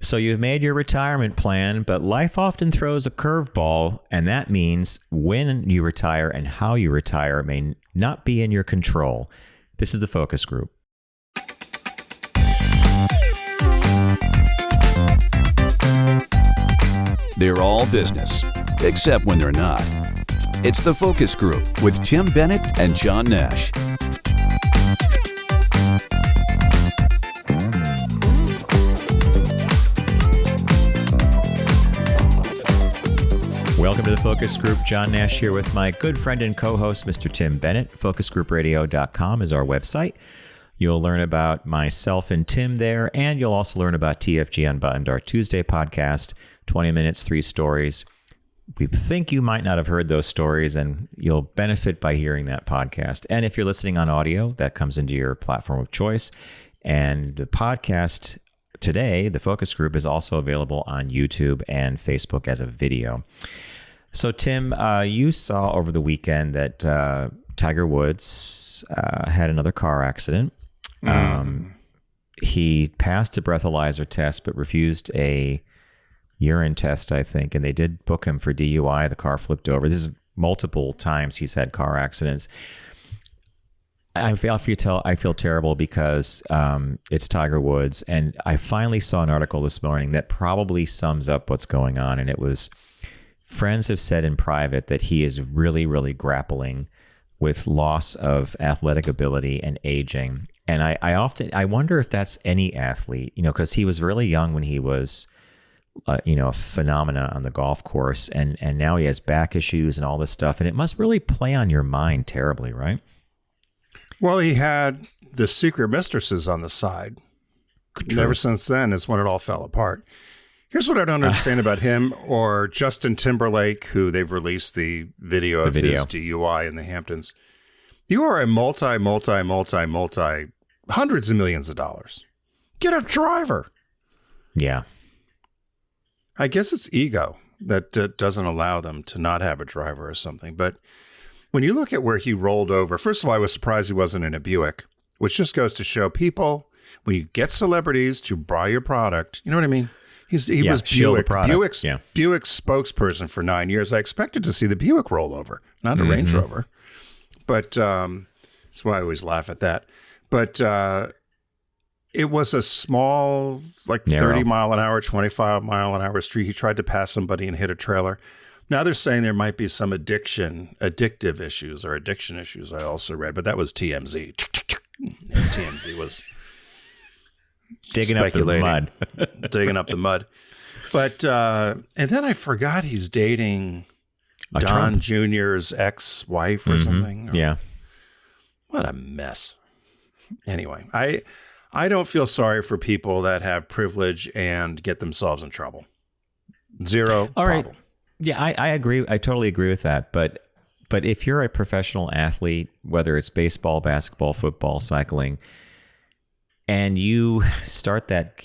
So you've made your retirement plan, but life often throws a curveball, and that means when you retire and how you retire may not be in your control. This is the Focus Group. They're all business, except when they're not. It's the Focus Group with Tim Bennett and John Nash. Welcome to the Focus Group. John Nash here with my good friend and co-host, Mr. Tim Bennett. FocusGroupRadio.com is our website. You'll learn about myself and Tim there, and you'll also learn about TFG Unbuttoned, our Tuesday podcast, 20 minutes, 3 stories. We think you might not have heard those stories, and you'll benefit by hearing that podcast. And if you're listening on audio, that comes into your platform of choice. And the podcast today, the Focus Group, is also available on YouTube and Facebook as a video. So, Tim, you saw over the weekend that Tiger Woods had another car accident. He passed a breathalyzer test, but refused a urine test, I think, and they did book him for DUI. The car flipped over. This is multiple times he's had car accidents. I feel terrible because it's Tiger Woods, and I finally saw an article this morning that probably sums up what's going on, and it was friends have said in private that he is really, really grappling with loss of athletic ability and aging. And I wonder if that's any athlete, because he was really young when he was, a phenomena on the golf course, and now he has back issues and all this stuff, and it must really play on your mind terribly, right? Well, he had the secret mistresses on the side. True. Ever since then is when it all fell apart. Here's what I don't understand about him or Justin Timberlake, who they've released the video of his DUI in the Hamptons. You are a multi hundreds of millions of dollars. Get a driver. Yeah. I guess it's ego that doesn't allow them to not have a driver or something. But when you look at where he rolled over, first of all, I was surprised he wasn't in a Buick, which just goes to show people, when you get celebrities to buy your product, you know what I mean? He was Buick's spokesperson for 9 years. I expected to see the Buick roll over, not a Range Rover. But that's why I always laugh at that. But it was a small, narrow, 30 mile an hour, 25 mile an hour street. He tried to pass somebody and hit a trailer. Now they're saying there might be some addictive issues or addiction issues. I also read, but that was TMZ. TMZ was digging up the mud. Digging up the mud. But, and then I forgot he's dating Don Jr.'s ex-wife or something. Yeah. What a mess. Anyway, I don't feel sorry for people that have privilege and get themselves in trouble. Zero All problem. Right. Yeah, I agree. I totally agree with that. But if you're a professional athlete, whether it's baseball, basketball, football, cycling, and you start that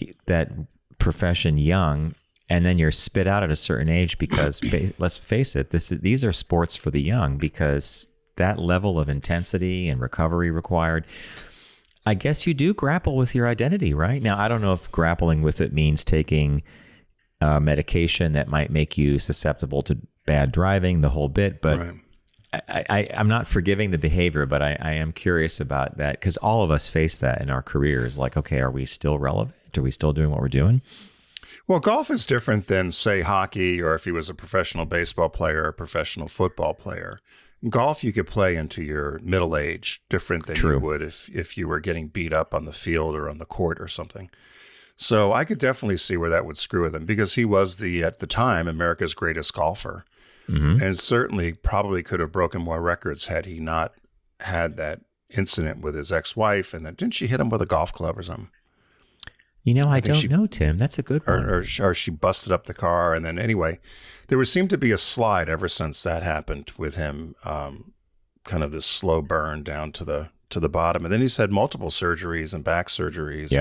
profession young, and then you're spit out at a certain age because let's face it, these are sports for the young, because that level of intensity and recovery required, I guess you do grapple with your identity, right? Now, I don't know if grappling with it means taking medication that might make you susceptible to bad driving, the whole bit, but right. I'm not forgiving the behavior, but I am curious about that, because all of us face that in our careers. Like, okay, are we still relevant? Are we still doing what we're doing? Well, golf is different than, say, hockey, or if he was a professional baseball player or a professional football player. Golf, you could play into your middle age, different than you would if you were getting beat up on the field or on the court or something. So I could definitely see where that would screw with him, because he was at the time, America's greatest golfer. And certainly probably could have broken more records had he not had that incident with his ex-wife. And then didn't she hit him with a golf club or something? I don't know, Tim. That's a good one. Or she busted up the car. And then anyway, there seemed to be a slide ever since that happened with him, kind of this slow burn down to the bottom. And then he's had multiple surgeries and back surgeries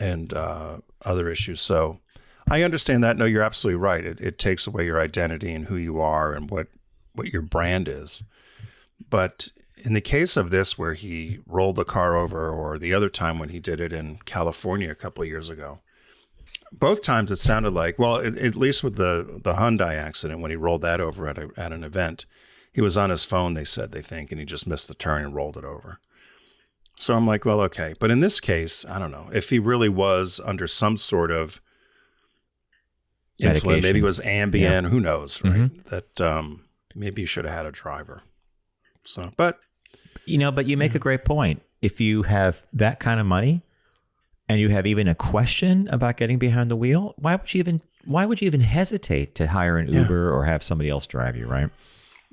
and other issues. So I understand that. No, you're absolutely right. It takes away your identity and who you are and what your brand is. But in the case of this, where he rolled the car over, or the other time when he did it in California a couple of years ago, both times it sounded like, well, at least with the Hyundai accident, when he rolled that over at an event, he was on his phone, they think, and he just missed the turn and rolled it over. So I'm like, well, okay. But in this case, I don't know. If he really was under some sort of influence, maybe it was Ambien, who knows, right? That maybe you should have had a driver. So, but you make a great point. If you have that kind of money and you have even a question about getting behind the wheel, why would you even hesitate to hire an Uber or have somebody else drive you, right?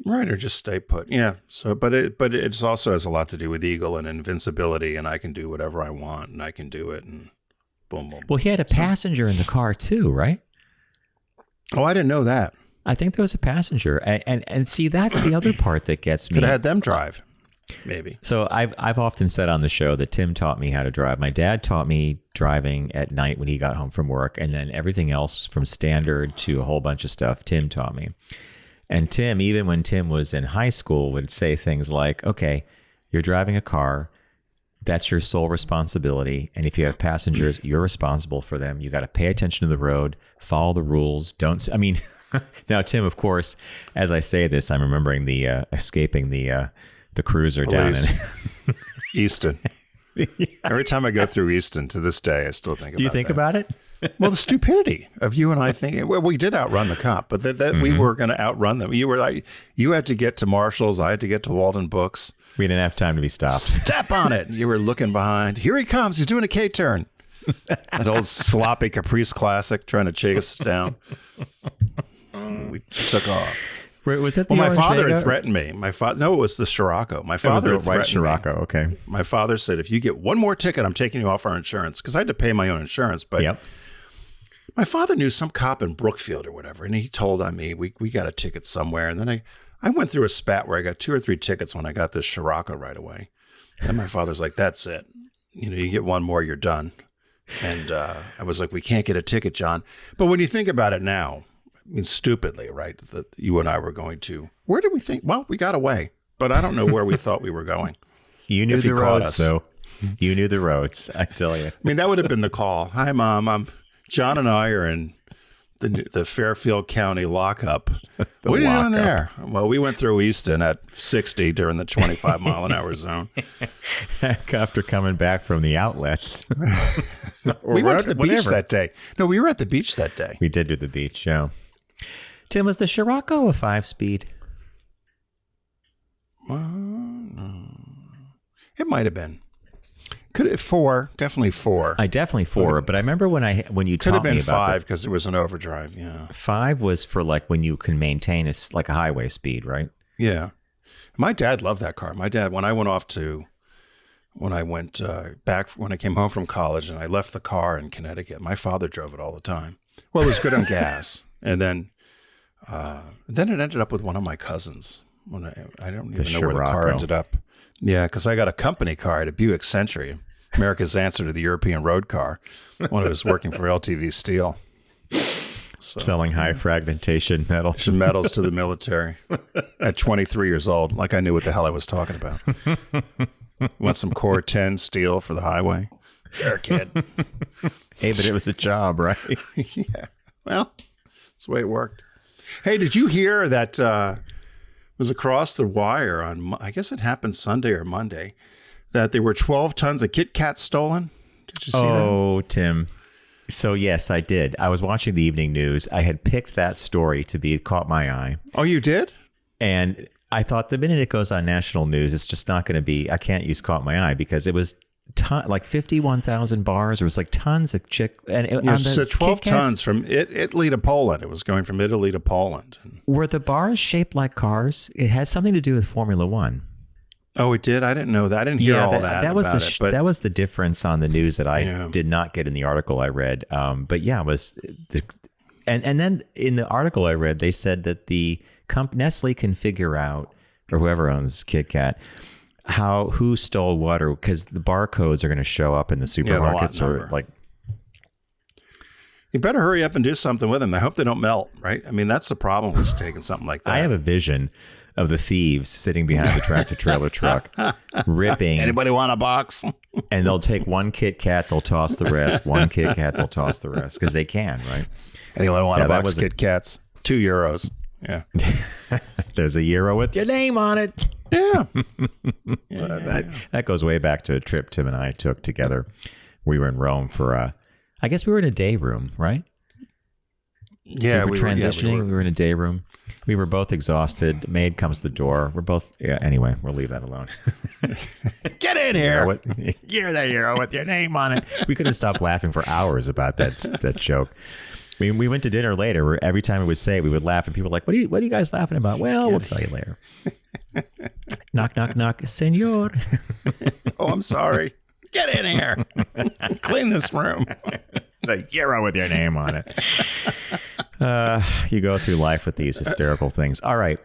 Right, or just stay put. Yeah. So, but it's also has a lot to do with ego and invincibility, and I can do whatever I want, and I can do it, and boom, boom. Well, he had a passenger in the car too, right? Oh, I didn't know that. I think there was a passenger, and see, that's the other part that gets me. Could have had them drive, maybe. So I've often said on the show that Tim taught me how to drive. My dad taught me driving at night when he got home from work, and then everything else from standard to a whole bunch of stuff Tim taught me. And Tim, even when Tim was in high school, would say things like, okay, you're driving a car. That's your sole responsibility. And if you have passengers, you're responsible for them. You got to pay attention to the road, follow the rules. Now, Tim, of course, as I say this, I'm remembering the escaping the cruiser down in Easton. Every time I go through Easton to this day, I still think about it. Do you think about it? Well, the stupidity of you and I thinking, well, we did outrun the cop, but that we were going to outrun them. You were like, you had to get to Marshall's. I had to get to Walden Books. We didn't have time to be stopped. Step on it. You were looking behind. Here he comes. He's doing a K-turn. That old sloppy Caprice classic trying to chase us down. We took off. Was it the my father had threatened me. No, it was the Scirocco. My father had threatened Scirocco. Me. Okay. My father said, if you get one more ticket, I'm taking you off our insurance, because I had to pay my own insurance. But my father knew some cop in Brookfield or whatever, and he told on me, we got a ticket somewhere. And then I went through a spat where I got 2 or 3 tickets when I got this Scirocco right away. And my father's like, that's it. You get one more, you're done. And I was like, we can't get a ticket, John. But when you think about it now, stupidly, right, that you and I were going to, where did we think? Well, we got away, but I don't know where we thought we were going. You knew the roads, though. You knew the roads, I tell you. That would have been the call. Hi, Mom. John and I are in the Fairfield County lockup. What are you doing there? Well, we went through Easton at 60 during the 25 mile an hour zone. After coming back from the outlets. We went to the beach that day. No, we were at the beach that day. We did do the beach, yeah. Tim, was the Scirocco a 5-speed? No. It might have been. Could it 4? Definitely 4. I definitely 4. But I remember when you taught me about could have been 5 because it was an overdrive. Yeah. 5 was for like when you can maintain a highway speed, right? Yeah. My dad loved that car. My dad, when I went back when I came home from college and I left the car in Connecticut, my father drove it all the time. Well, it was good on gas, and then it ended up with one of my cousins. I don't even know where the car ended up. Yeah, because I got a company car at a Buick Century, America's answer to the European road car, when I was working for LTV Steel. So, selling high fragmentation metals to the military at 23 years old, like I knew what the hell I was talking about. Want some Core 10 steel for the highway? Sure, kid. Hey, but it was a job, right? Yeah. Well, that's the way it worked. Hey, did you hear that was across the wire on, I guess it happened Sunday or Monday, that there were 12 tons of Kit Kats stolen? Did you see that? Oh, Tim. So, yes, I did. I was watching the evening news. I had picked that story to be caught my eye. Oh, you did? And I thought the minute it goes on national news, it's just not going to be, I can't use caught my eye, because it was like 51,000 bars. There was like tons of so 12 tons from Italy to Poland. It was going from Italy to Poland. Were the bars shaped like cars? It had something to do with Formula One. Oh, it did? I didn't know that. I didn't hear all that. That was that was the difference on the news that I did not get in the article I read. But yeah, it was and then in the article I read, they said that the Nestle can figure out, or whoever owns Kit Kat, who stole what, or because the barcodes are going to show up in the supermarkets or like. You better hurry up and do something with them. I hope they don't melt, right? I mean, that's the problem with taking something like that. I have a vision of the thieves sitting behind the tractor trailer truck, ripping. Anybody want a box? And they'll take one Kit Kat, they'll toss the rest. One Kit Kat, they'll toss the rest because they can, right? Anyone want a box of Kit Kats? €2. Yeah. There's a euro with your name on it. Yeah. That goes way back to a trip Tim and I took together. We were in Rome for, I guess we were in a day room, right? Yeah. We were transitioning. We were in a day room. We were both exhausted. Maid comes to the door. We're both, anyway, we'll leave that alone. Get in here. You're the hero with your name on it. We could have stopped laughing for hours about that joke. We went to dinner later where every time we would say it, we would laugh and people were like, what are you guys laughing about? Well, we'll tell you later. Knock, knock, knock, senor. Oh, I'm sorry. Get in here. Clean this room. The hero with your name on it. You go through life with these hysterical things. All right.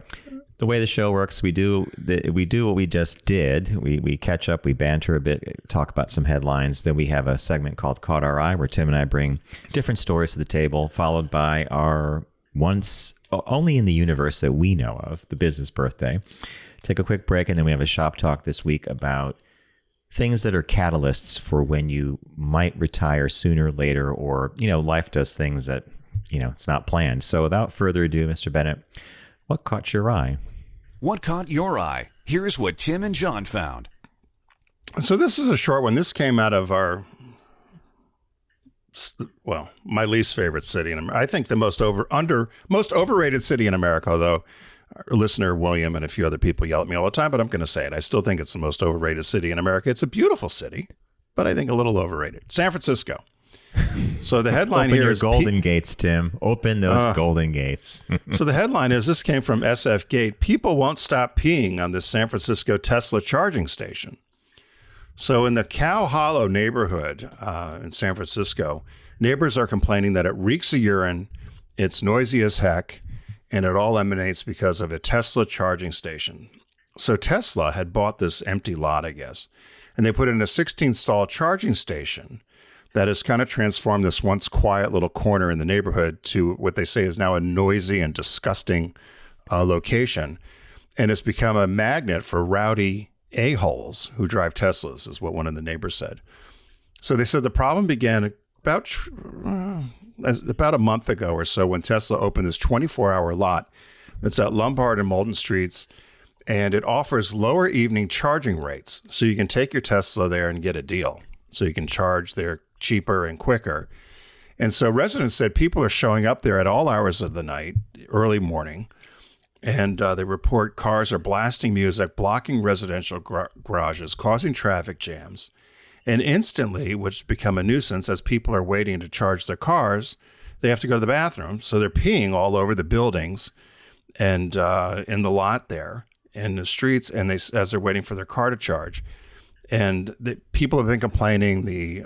The way the show works, we do what we just did. We catch up, we banter a bit, talk about some headlines. Then we have a segment called Caught Our Eye, where Tim and I bring different stories to the table, followed by our once only in the universe that we know of, the business birthday. Take a quick break, and then we have a shop talk this week about things that are catalysts for when you might retire sooner or later, or, life does things that, it's not planned. So without further ado, Mr. Bennett, what caught your eye? What caught your eye? Here's what Tim and John found. So this is a short one. This came out of my least favorite city in America. I think the most overrated city in America, although our listener William and a few other people yell at me all the time, but I'm going to say it. I still think it's the most overrated city in America. It's a beautiful city, but I think a little overrated. San Francisco. So the headline Open here your is golden gates, Tim. Open those golden gates. So the headline is, this came from SF Gate. People won't stop peeing on this San Francisco Tesla charging station. So in the Cow Hollow neighborhood in San Francisco, neighbors are complaining that it reeks of urine, it's noisy as heck, and it all emanates because of a Tesla charging station. So Tesla had bought this empty lot, I guess, and they put in a 16-stall charging station that has kind of transformed this once quiet little corner in the neighborhood to what they say is now a noisy and disgusting location. And it's become a magnet for rowdy a-holes who drive Teslas, is what one of the neighbors said. So they said the problem began about a month ago or so when Tesla opened this 24-hour lot that's at Lombard and Malden Streets, and it offers lower evening charging rates. So you can take your Tesla there and get a deal. So you can charge there cheaper and quicker. And so residents said people are showing up there at all hours of the night, early morning, and they report cars are blasting music, blocking residential garages, causing traffic jams. And instantly, which has become a nuisance, as people are waiting to charge their cars, they have to go to the bathroom. So they're peeing all over the buildings and in the lot there, in the streets, and as they're waiting for their car to charge. And the people have been complaining. The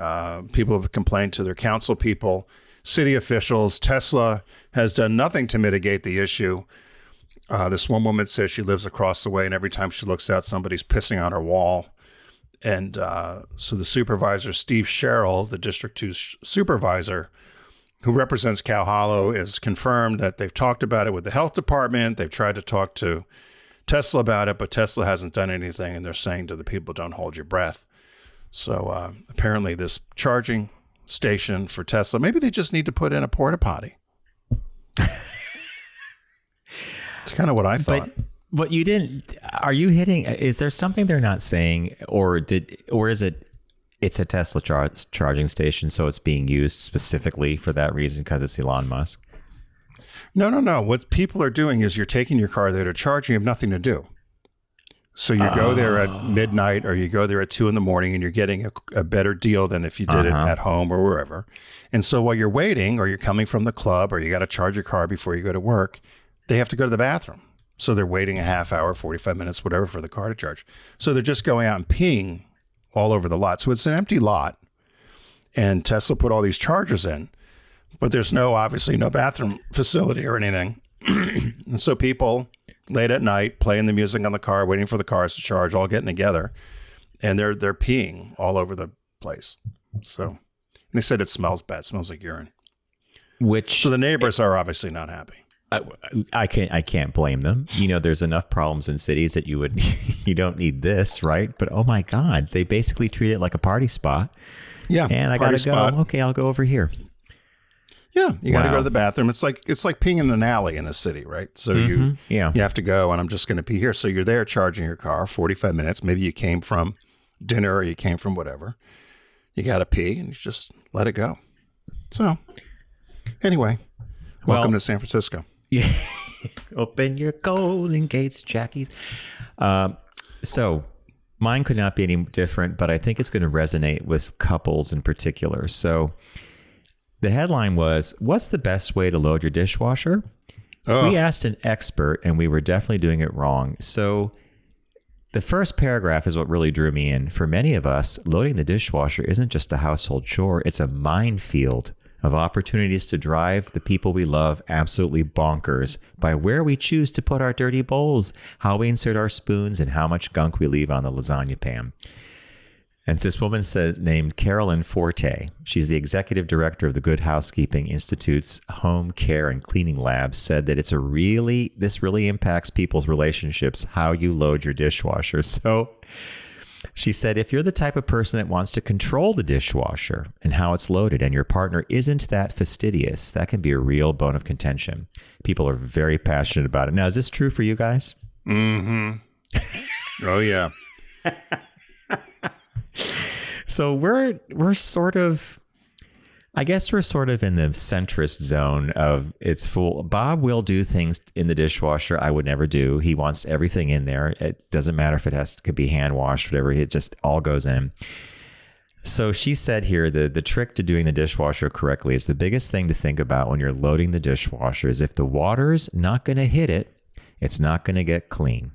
people have complained to their council people, city officials. Tesla has done nothing to mitigate the issue. This one woman says she lives across the way, and every time she looks out, somebody's pissing on her wall. And so the supervisor, Steve Sherrill, the District 2 supervisor, who represents Cow Hollow, is confirmed that they've talked about it with the health department. They've tried to talk to Tesla about it, but Tesla hasn't done anything, and they're saying to the people, don't hold your breath. So apparently this charging station for Tesla, maybe they just need to put in a porta potty. It's kind of what I thought. But you didn't, are you hitting, is there something they're not saying, or is it's a Tesla charging station, so it's being used specifically for that reason because it's Elon Musk? No. What people are doing is you're taking your car there to charge, and you have nothing to do. So you go there at midnight, or you go there at 2 a.m, and you're getting a better deal than if you did it at home or wherever. And so while you're waiting, or you're coming from the club, or you got to charge your car before you go to work, they have to go to the bathroom. So they're waiting a half hour, 45 minutes, whatever, for the car to charge. So they're just going out and peeing all over the lot. So it's an empty lot, and Tesla put all these chargers in, but there's obviously no bathroom facility or anything. And so people late at night playing the music on the car, waiting for the cars to charge, all getting together, and they're peeing all over the place. So and they said it smells bad. It smells like urine. So the neighbors are obviously not happy. I can't blame them. There's enough problems in cities that you don't need this, right? But oh my God, they basically treat it like a party spot. Yeah. And I gotta go. Okay, I'll go over here. Yeah, you got to go to the bathroom. It's like peeing in an alley in a city, right? So you have to go, and I'm just going to pee here. So you're there charging your car 45 minutes. Maybe you came from dinner or you came from whatever. You got to pee, and you just let it go. So anyway, welcome to San Francisco. Yeah. Open your golden gates, Jackies. So mine could not be any different, but I think it's going to resonate with couples in particular. So the headline was, what's the best way to load your dishwasher? Oh. We asked an expert, and we were definitely doing it wrong. So the first paragraph is what really drew me in. For many of us, loading the dishwasher isn't just a household chore. It's a minefield of opportunities to drive the people we love absolutely bonkers by where we choose to put our dirty bowls, how we insert our spoons, and how much gunk we leave on the lasagna pan. And this woman named Carolyn Forte, she's the executive director of the Good Housekeeping Institute's Home Care and Cleaning Lab, said that this really impacts people's relationships, how you load your dishwasher. So she said, if you're the type of person that wants to control the dishwasher and how it's loaded, and your partner isn't that fastidious, that can be a real bone of contention. People are very passionate about it. Now, is this true for you guys? Mm-hmm. Oh, yeah. So we're sort of, I guess we're sort of in the centrist zone of it's full. Bob will do things in the dishwasher I would never do. He wants everything in there. It doesn't matter if it could be hand washed, whatever. It just all goes in. So she said here, the trick to doing the dishwasher correctly is the biggest thing to think about when you're loading the dishwasher is if the water's not going to hit it, it's not going to get clean.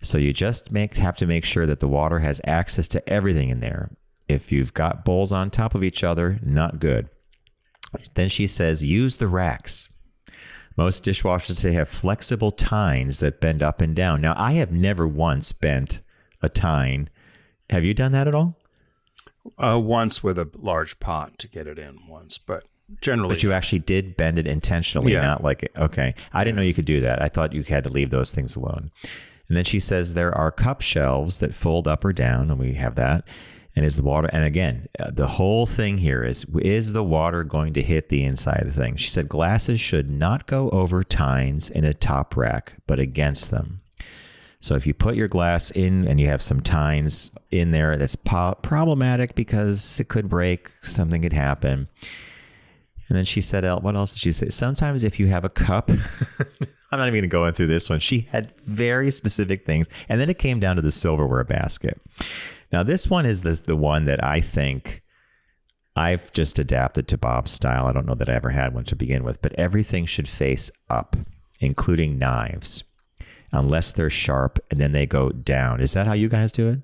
So you just have to make sure that the water has access to everything in there. If you've got bowls on top of each other, not good. Then she says, use the racks. Most dishwashers today have flexible tines that bend up and down. Now, I have never once bent a tine. Have you done that at all? Once with a large pot to get it in once, but generally. But you actually did bend it intentionally, not like, okay. I didn't know you could do that. I thought you had to leave those things alone. And then she says there are cup shelves that fold up or down, and we have that. And is the water, and again, the whole thing here is the water going to hit the inside of the thing? She said glasses should not go over tines in a top rack, but against them. So if you put your glass in and you have some tines in there, that's problematic because it could break, something could happen. And then she said, what else did she say? Sometimes if you have a cup, I'm not even going to go into this one. She had very specific things. And then it came down to the silverware basket. Now, this one is the one that I think I've just adapted to Bob's style. I don't know that I ever had one to begin with, but everything should face up, including knives, unless they're sharp, and then they go down. Is that how you guys do it?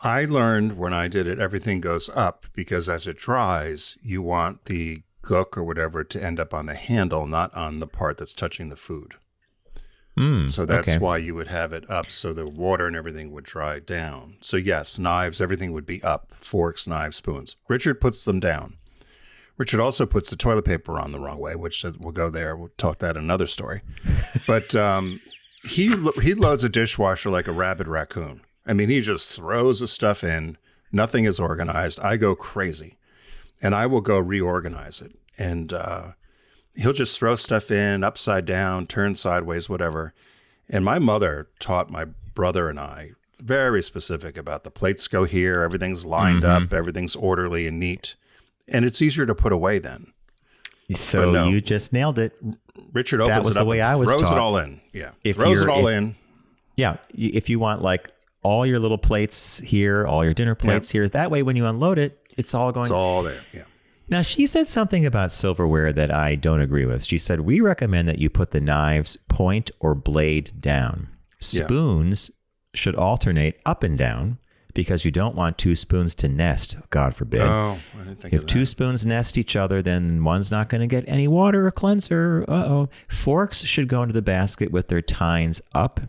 I learned when I did it, everything goes up because as it dries, you want the gook or whatever to end up on the handle, not on the part that's touching the food. So that's why you would have it up so the water and everything would dry down. So yes, knives, everything would be up. Forks, knives, spoons. Richard puts them down. Richard also puts the toilet paper on the wrong way, which we'll go there. We'll talk that in another story. But he loads a dishwasher like a rabid raccoon. I mean, he just throws the stuff in. Nothing is organized. I go crazy. And I will go reorganize it. And he'll just throw stuff in upside down, turn sideways, whatever. And my mother taught my brother and I very specific about the plates go here, everything's lined up, everything's orderly and neat. And it's easier to put away then. So no, you just nailed it. Richard opens it up and throws it all in. Yeah, throws it all in. Yeah, if you want like all your little plates here, all your dinner plates here, that way when you unload it, it's all going. It's all there, yeah. Now, she said something about silverware that I don't agree with. She said, we recommend that you put the knives point or blade down. Spoons should alternate up and down because you don't want two spoons to nest, God forbid. Oh, I didn't think If two spoons nest each other, then one's not going to get any water or cleanser. Forks should go into the basket with their tines up.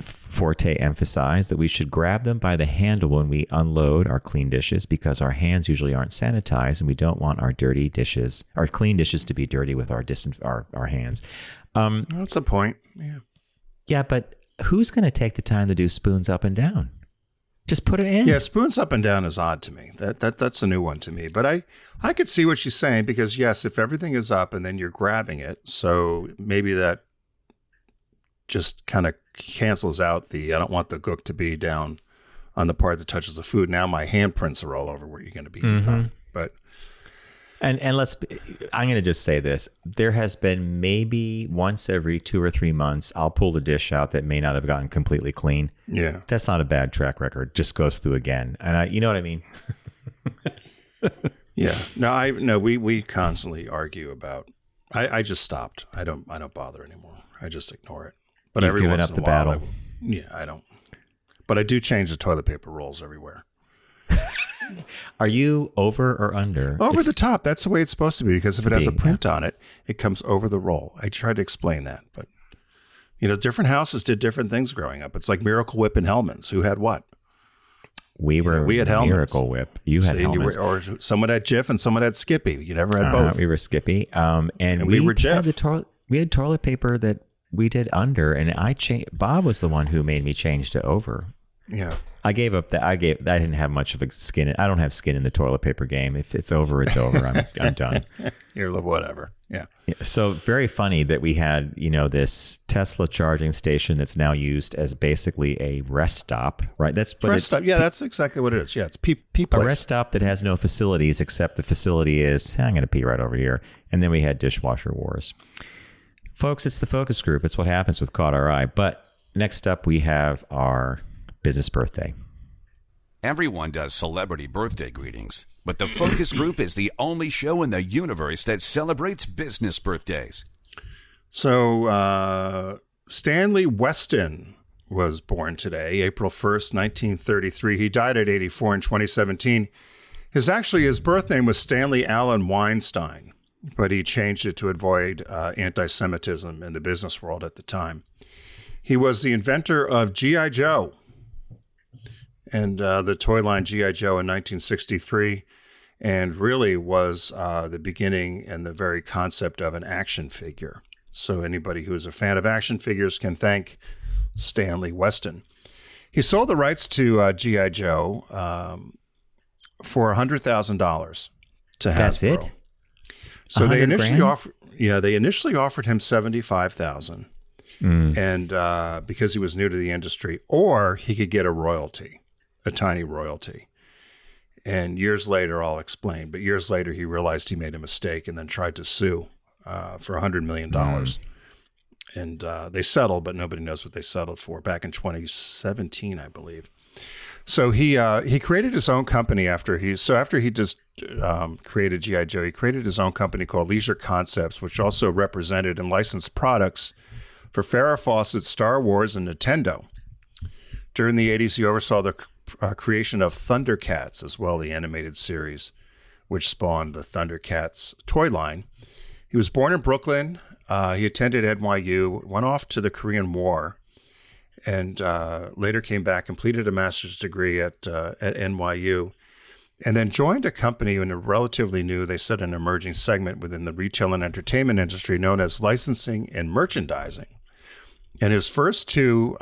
Forte emphasized that we should grab them by the handle when we unload our clean dishes because our hands usually aren't sanitized and we don't want our clean dishes to be dirty with our hands. That's a point. Yeah. Yeah, but who's going to take the time to do spoons up and down? Just put it in. Yeah, spoons up and down is odd to me. That's a new one to me. But I could see what she's saying because, yes, if everything is up and then you're grabbing it, so maybe that just kind of cancels out I don't want the gook to be down on the part that touches the food. Now my handprints are all over where you're going to be. But And I'm going to just say this. There has been maybe once every 2 or 3 months, I'll pull the dish out that may not have gotten completely clean. Yeah. That's not a bad track record. Just goes through again. And you know what I mean? Yeah. No, we constantly argue about, I just stopped. I don't bother anymore. I just ignore it. But You've every given once up in a the while, battle. I don't. But I do change the toilet paper rolls everywhere. Are you over or under? Over the top. That's the way it's supposed to be because if it has a print on it, it comes over the roll. I tried to explain that, but different houses did different things growing up. It's like Miracle Whip and Hellman's. Who had what? We had Hellman's. Miracle Whip. You had Hellman's. Or someone had Jif and someone had Skippy. You never had both. We were Skippy. And we were Jif. We had toilet paper that we did under, and Bob was the one who made me change to over. Yeah. I gave up that. I didn't have much of a skin. I don't have skin in the toilet paper game. If it's over, it's over. I'm done. You're whatever. Yeah. So very funny that we had, this Tesla charging station that's now used as basically a rest stop, right? That's what rest stop. Yeah, that's exactly what it is. Yeah, it's pee place. A rest stop that has no facilities except the facility is, I'm going to pee right over here. And then we had dishwasher wars. Folks, it's the focus group. It's what happens with Caught Our Eye. But next up, we have our business birthday. Everyone does celebrity birthday greetings, but the focus group is the only show in the universe that celebrates business birthdays. So Stanley Weston was born today, April 1st, 1933. He died at 84 in 2017. His birth name was Stanley Allen Weinstein, but he changed it to avoid anti-Semitism in the business world at the time. He was the inventor of G.I. Joe and the toy line G.I. Joe in 1963, and really was the beginning and the very concept of an action figure. So anybody who is a fan of action figures can thank Stanley Weston. He sold the rights to G.I. Joe for $100,000 to Hasbro. That's it? So they initially offered him $75,000, and because he was new to the industry, or he could get a tiny royalty. And years later, I'll explain. But years later, he realized he made a mistake and then tried to sue for $100 million. And they settled, but nobody knows what they settled for. Back in 2017, I believe. So he created his own company after he just created G.I. Joe. He created his own company called Leisure Concepts, which also represented and licensed products for Farrah Fawcett, Star Wars, and Nintendo. During the 80s, he oversaw the creation of Thundercats as well, the animated series, which spawned the Thundercats toy line. He was born in Brooklyn. He attended NYU, went off to the Korean War, and later came back, completed a master's degree at NYU, and then joined a company in a relatively new, they said, an emerging segment within the retail and entertainment industry known as licensing and merchandising. And his first two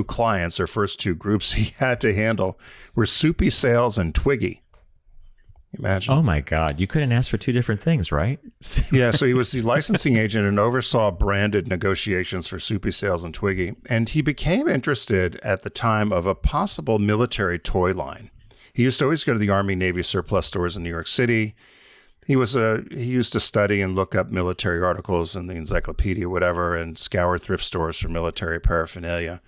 clients, or first two groups he had to handle, were Soupy Sales and Twiggy. Imagine. Oh my God. You couldn't ask for two different things, right? Yeah. So he was the licensing agent and oversaw branded negotiations for Soupy Sales and Twiggy. And he became interested at the time of a possible military toy line. He used to always go to the Army Navy surplus stores in New York City. He used to study and look up military articles in the encyclopedia, whatever, and scour thrift stores for military paraphernalia,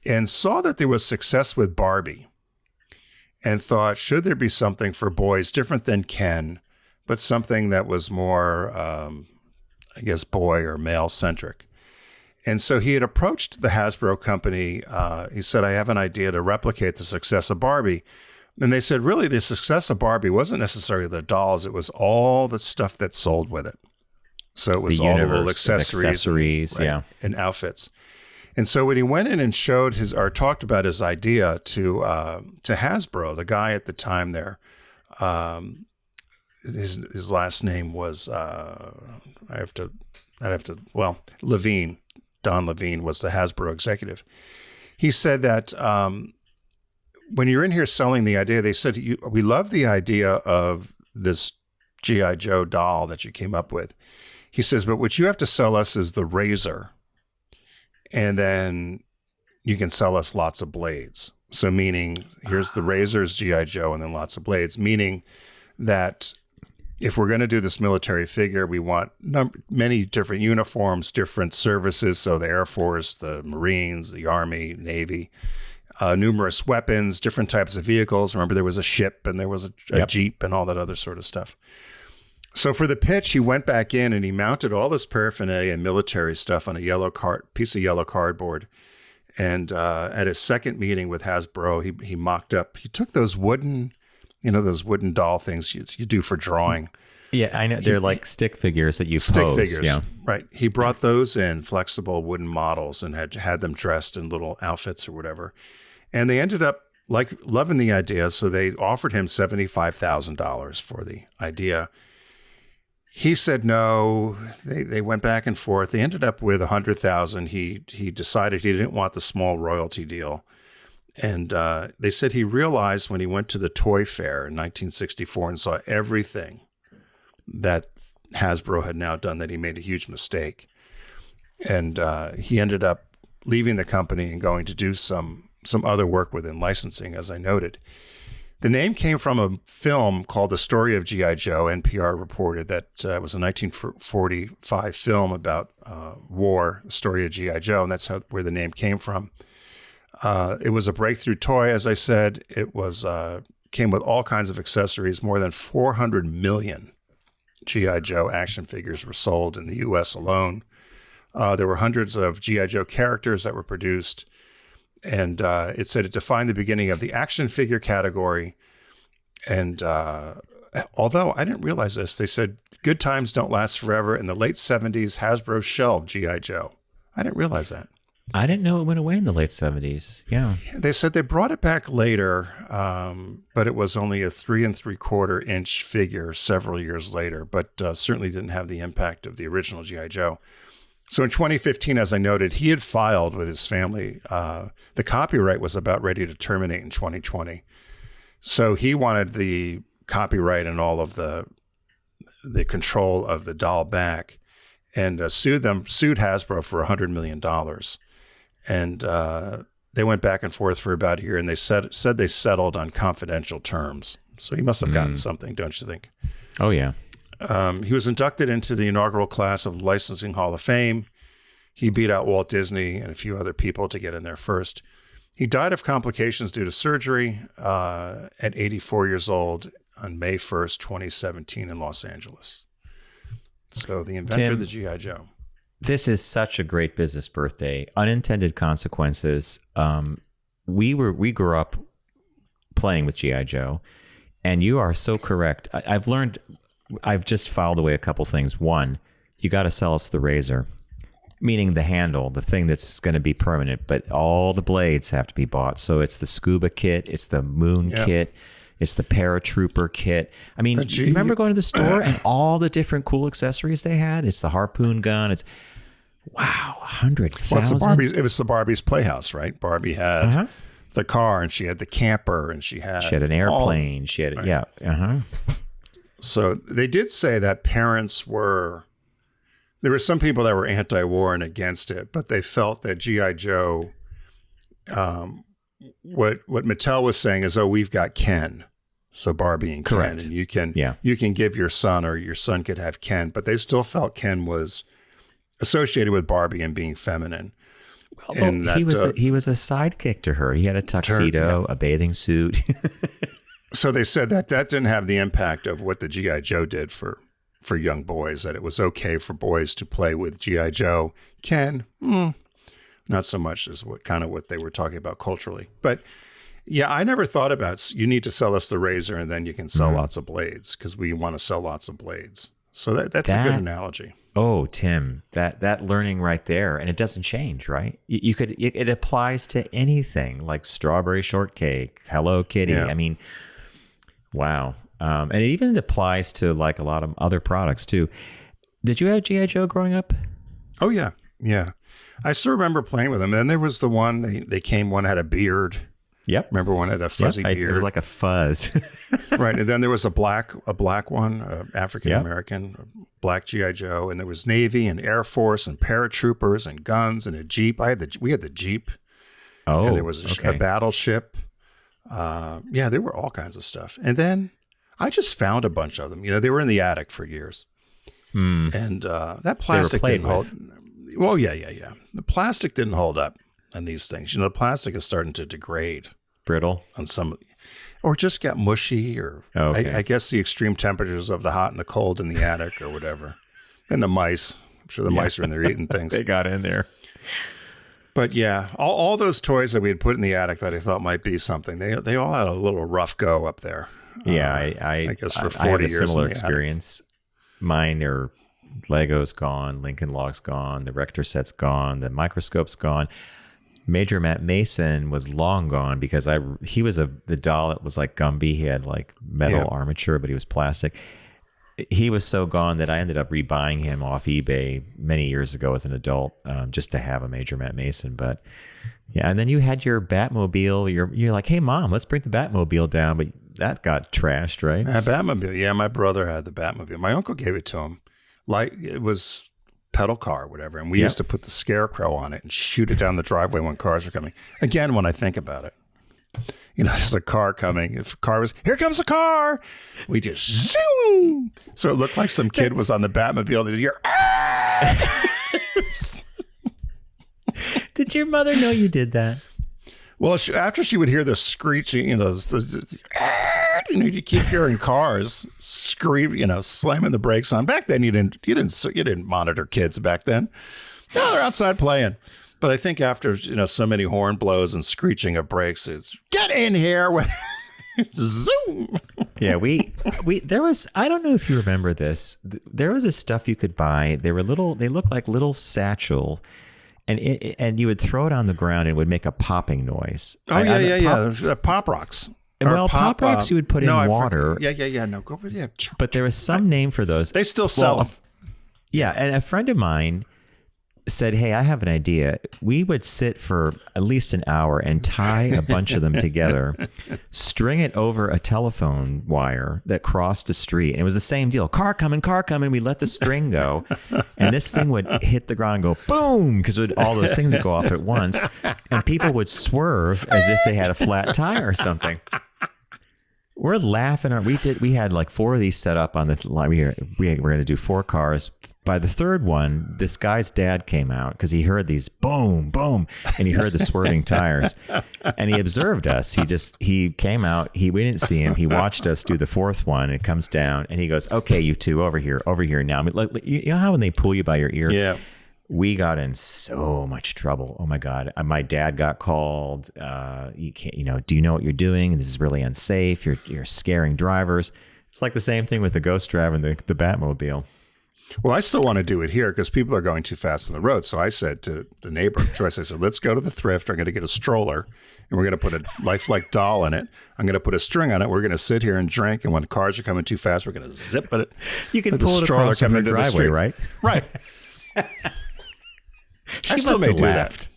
and saw that there was success with Barbie, and thought, should there be something for boys different than Ken, but something that was more, boy or male centric. And so he had approached the Hasbro company. He said, I have an idea to replicate the success of Barbie. And they said, really, the success of Barbie wasn't necessarily the dolls. It was all the stuff that sold with it. So it was all the little accessories and outfits. And so when he went in and talked about his idea to Hasbro, the guy at the time there, his last name was Levine. Don Levine was the Hasbro executive. He said that when you're in here selling the idea, they said, we love the idea of this G.I. Joe doll that you came up with. He says, but what you have to sell us is the razor. And then you can sell us lots of blades. So meaning, here's the razors, G.I. Joe, and then lots of blades. Meaning that if we're going to do this military figure, we want many different uniforms, different services. So the Air Force, the Marines, the Army, Navy, numerous weapons, different types of vehicles. Remember, there was a ship and there was a Jeep and all that other sort of stuff. So for the pitch, he went back in and he mounted all this paraphernalia and military stuff on a piece of yellow cardboard. And at his second meeting with Hasbro, he mocked up. He took those wooden doll things you do for drawing. Yeah, I know. They're like stick figures that you stick pose. Figures, yeah. Right. He brought those in, flexible wooden models, and had them dressed in little outfits or whatever. And they ended up loving the idea, so they offered him $75,000 for the idea. He said no. They went back and forth. They ended up with $100,000. He decided he didn't want the small royalty deal. And they said he realized when he went to the toy fair in 1964 and saw everything that Hasbro had now done that he made a huge mistake. And he ended up leaving the company and going to do some other work within licensing, as I noted. The name came from a film called The Story of G.I. Joe. NPR reported that it was a 1945 film about war, The Story of G.I. Joe, and that's where the name came from. It was a breakthrough toy, as I said. It was came with all kinds of accessories. More than 400 million G.I. Joe action figures were sold in the U.S. alone. There were hundreds of G.I. Joe characters that were produced. And it said it defined the beginning of the action figure category. And although I didn't realize this, they said good times don't last forever. In the late 70s, Hasbro shelved G.I. Joe. I didn't realize that. I didn't know it went away in the late 70s. Yeah. They said they brought it back later, but it was only a 3 3/4 inch figure several years later, but certainly didn't have the impact of the original G.I. Joe. So in 2015, as I noted, he had filed with his family. The copyright was about ready to terminate in 2020. So he wanted the copyright and all of the control of the doll back, and sued Hasbro for $100 million. And they went back and forth for about a year, and they said they settled on confidential terms. So he must have gotten something, don't you think? Oh, yeah. He was inducted into the inaugural class of the Licensing Hall of Fame. He beat out Walt Disney and a few other people to get in there first. He died of complications due to surgery at 84 years old on May 1st, 2017 in Los Angeles. So the inventor of the G.I. Joe. This is such a great business birthday. Unintended consequences. We grew up playing with G.I. Joe, and you are so correct. I've just filed away a couple things. One, you got to sell us the razor, meaning the handle, the thing that's going to be permanent, but all the blades have to be bought. So it's the scuba kit, it's the moon kit, it's the paratrooper kit. I mean, you remember going to the store and all the different cool accessories they had? It's the harpoon gun. It's wow, 100,000. Well, it was the Barbie's Playhouse, right? Barbie had the car, and she had the camper, and she had an airplane. She had So they did say that there were some people that were anti-war and against it, but they felt that G.I. Joe, what Mattel was saying is, oh, we've got Ken. So Barbie and Ken, and you can give your son, or your son could have Ken, but they still felt Ken was associated with Barbie and being feminine. Well, and he was a sidekick to her. He had a tuxedo, a bathing suit. So they said that didn't have the impact of what the G.I. Joe did for young boys, that it was okay for boys to play with G.I. Joe. Ken, not so much as what they were talking about culturally. But yeah, I never thought about, you need to sell us the razor and then you can sell lots of blades, because we want to sell lots of blades. So that's a good analogy. Oh, Tim, that learning right there, and it doesn't change, right? It applies to anything like strawberry shortcake, Hello Kitty. Yeah. I mean, wow. And it even applies to like a lot of other products too. Did you have G.I. Joe growing up? Oh yeah, yeah. I still remember playing with them. And then there was the one one had a beard. Yep. Remember one had a fuzzy beard? It was like a fuzz. Right. And then there was a black one, African American, black G.I. Joe, and there was Navy and Air Force and paratroopers and guns and a Jeep. We had the Jeep. Oh, and there was a battleship. There were all kinds of stuff. And then I just found a bunch of them. They were in the attic for years. And that plastic didn't hold. Well, yeah. The plastic didn't hold up on these things. The plastic is starting to degrade. Brittle On some, or just got mushy, or I guess the extreme temperatures of the hot and the cold in the attic or whatever. And the mice. I'm sure the mice are in there eating things. They got in there. But yeah, all those toys that we had put in the attic that I thought might be something, they all had a little rough go up there. Yeah, I guess for 40 I had a years. similar experience. Mine are Lego's gone, Lincoln Log's gone, the Rector set's gone, the microscope's gone. Major Matt Mason was long gone because he was the doll that was like Gumby. He had like metal armature, but he was plastic. He was so gone that I ended up rebuying him off eBay many years ago as an adult, just to have a Major Matt Mason. But yeah, and then you had your Batmobile. You're like, hey mom, let's bring the Batmobile down, but that got trashed, right? Batmobile. Yeah, my brother had the Batmobile. My uncle gave it to him. Like it was pedal car or whatever, and we used to put the Scarecrow on it and shoot it down the driveway when cars were coming. Again, when I think about it, there's a car coming. If a car was, here comes a car, we just zoom. So it looked like some kid was on the Batmobile and you hear, Did your mother know you did that? Well, after she would hear the screeching, you keep hearing cars scream, slamming the brakes on. Back then, you didn't monitor kids back then. No, they're outside playing. But I think after so many horn blows and screeching of brakes, it's get in here with zoom. Yeah, there was, I don't know if you remember this. There was a stuff you could buy. They looked like little satchel. And you would throw it on the ground and it would make a popping noise. Oh, yeah. Pop rocks. Well, pop rocks you would put in water. No, go with But there was some name for those. They still sell them. Yeah, and a friend of mine said, hey, I have an idea. We would sit for at least an hour and tie a bunch of them together, string it over a telephone wire that crossed the street. And it was the same deal. Car coming. We let the string go. And this thing would hit the ground and go boom, because all those things would go off at once. And people would swerve as if they had a flat tire or something. We're laughing. We had like 4 of these set up on the line. We were going to do 4 cars. By the third one, this guy's dad came out because he heard these boom, boom, and he heard the swerving tires, and he observed us. He came out. We didn't see him. He watched us do the 4th one. And it comes down, and he goes, "Okay, you two, over here now." I mean, like, you know how when they pull you by your ear? Yeah. We got in so much trouble. Oh my God. My dad got called. You can't, do you know what you're doing? This is really unsafe. You're scaring drivers. It's like the same thing with the ghost driver and the Batmobile. Well, I still want to do it here because people are going too fast on the road. So I said to the neighbor, Joyce, I said, let's go to the thrift. I'm going to get a stroller and we're going to put a lifelike doll in it. I'm going to put a string on it. We're going to sit here and drink. And when the cars are coming too fast, we're going to zip it. You can pull it across from the driveway, right? Right. I still may do that.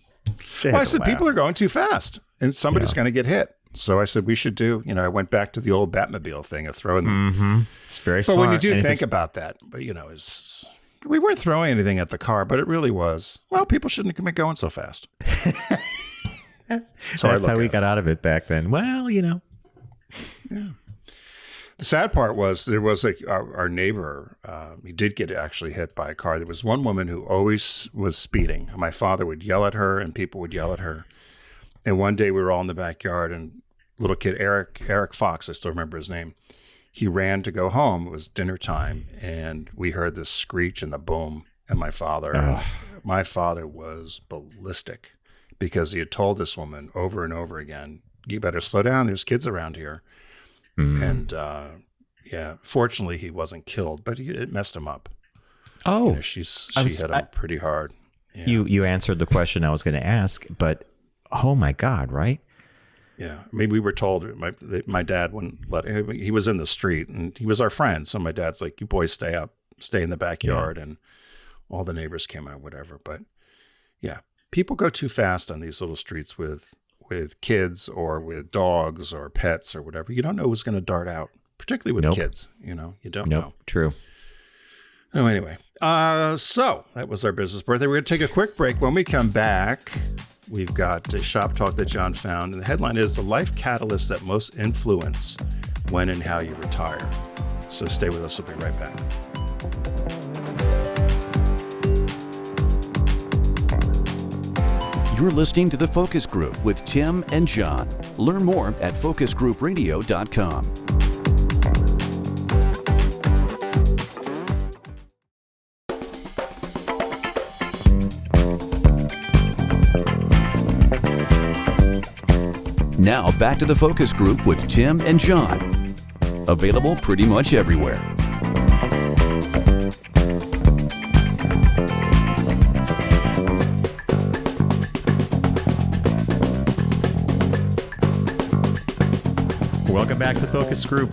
Well, I said, people are going too fast and somebody's going to get hit. So I said, we should do, I went back to the old Batmobile thing of throwing them. Mm-hmm. It's very smart. But when you do think about that, but we weren't throwing anything at the car, but it really was, well, people shouldn't have been going so fast. That's how we got out of it back then. Well, Yeah. The sad part was there was our neighbor, he did get actually hit by a car. There was one woman who always was speeding. My father would yell at her and people would yell at her. And one day we were all in the backyard and little kid, Eric Fox, I still remember his name. He ran to go home. It was dinner time. And we heard this screech and the boom. And my father was ballistic because he had told this woman over and over again, you better slow down. There's kids around here. Mm. And fortunately he wasn't killed, but it messed him up. Oh, she hit him pretty hard. Yeah. You answered the question I was going to ask, but oh my God, right? Yeah. I mean, we were told, my dad wouldn't let him, he was in the street and he was our friend. So my dad's like, you boys stay in the backyard. Yeah. And all the neighbors came out, whatever. But yeah, people go too fast on these little streets with kids or with dogs or pets or whatever. You don't know who's going to dart out, particularly with kids. You don't know. True. Oh, anyway. So that was our business birthday. We're going to take a quick break. When we come back, we've got a shop talk that John found. And the headline is The Life Catalyst That Most Influence When and How You Retire. So stay with us. We'll be right back. You're listening to The Focus Group with Tim and John. Learn more at focusgroupradio.com. Now back to The Focus Group with Tim and John. Available pretty much everywhere. Welcome back to The Focus Group.